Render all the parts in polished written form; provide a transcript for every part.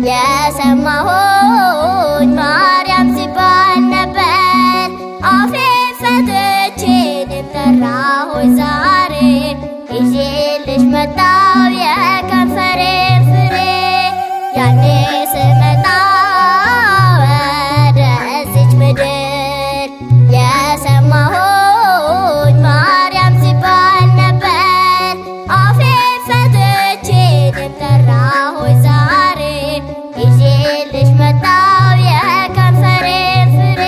የሰማሁኝ ማርያም ሲባል ነበር። አፌን ፈትቼ ልጠራሁኝ ዛሬ ይዤልሽ መጣሁ የከንፈሬን ፍሬ። ያኔ ስመጣ ወደዚች ምድር የሰማሁኝ ማርያም ሲባል ነበር። አፌን ፈትቼ ልጠራሁኝ ዛሬ ይዤልሽ መጣሁ የከንፈሬን ፍሬ።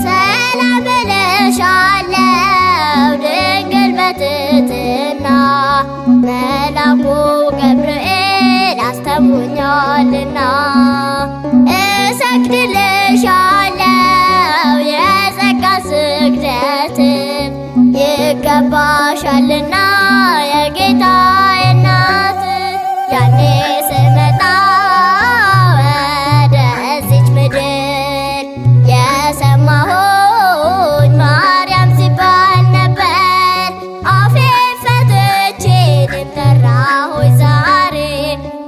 ሰላም እልሻለሁ ድንግል በትሕትና መልአኩ ገብርኤል አስተምሮኛልና። እሰግድልሻለሁ የጸጋ ስግደትም ይገባሻልና የጌታዬ እናት። ያኔ ስመጣ ወደዚች ምድር የሰማሁኝ ማርያም ሲባል ነበር። አፌን ፈትቼ ልጠራሁኝ ዛሬ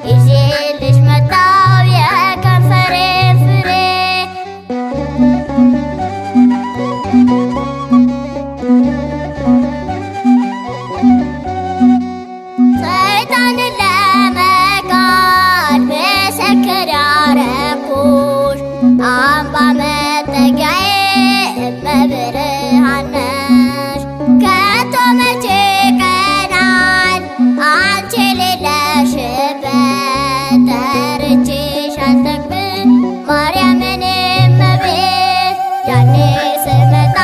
ይዤልሽ መጣሁ የከንፈሬን ፍሬ። ሰይጣንን ለመካድ ምስክር ያረኩሽ አምባ መጠጊያዬ እመብርሃን ነሽ። ከቶ መቼ ቀናል አንቺ የሌለሽበት ጠርቼሽ አልጠግብም ማርያምን እመቤት። ያኔ ስመጣ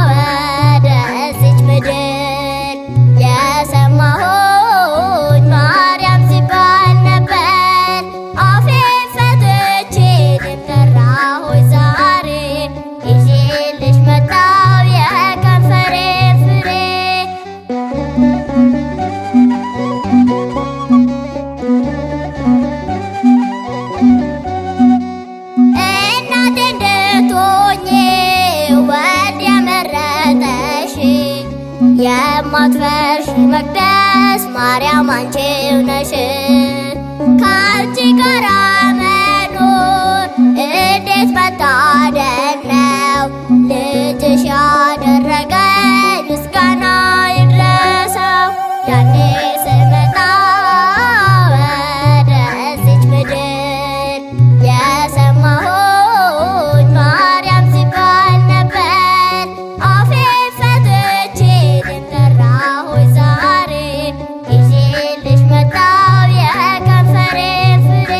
ወደዚች ምድር የሰማሁኝ ማርያም ሲባል ነበር። አፌን ፈትቼ ልጠራሁኝ ዛሬ ይዤልሽ መጣሁ የከንፈሬን ፍሬ። እናቴ እንድትሆኚ ወልድ የመረጠሽ የማትፈርሽ መቅደስ ማርያም አንቺው ነሽ። ከአንቺ ጋራ መኖር እንዴት መታደል ነው። ልጅሽ ያደረገኝ ምስጋና ይድረሰው። ያኔ ስመጣ ወደዚች ምድር የሰማሁኝ ማርያም ሲባል ነበር። አፌን ፈትቼ ልጠራሁኝ ዛሬ ይዤልሽ መጣሁ የከንፈሬን ፍሬ።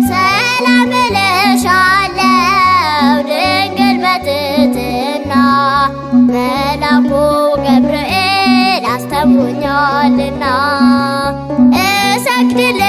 ሰላም እልሻለሁ ድንግል በትሕትና መልአኩ ገብርኤል አስተምሮኛልና። እሰግድልሻለሁ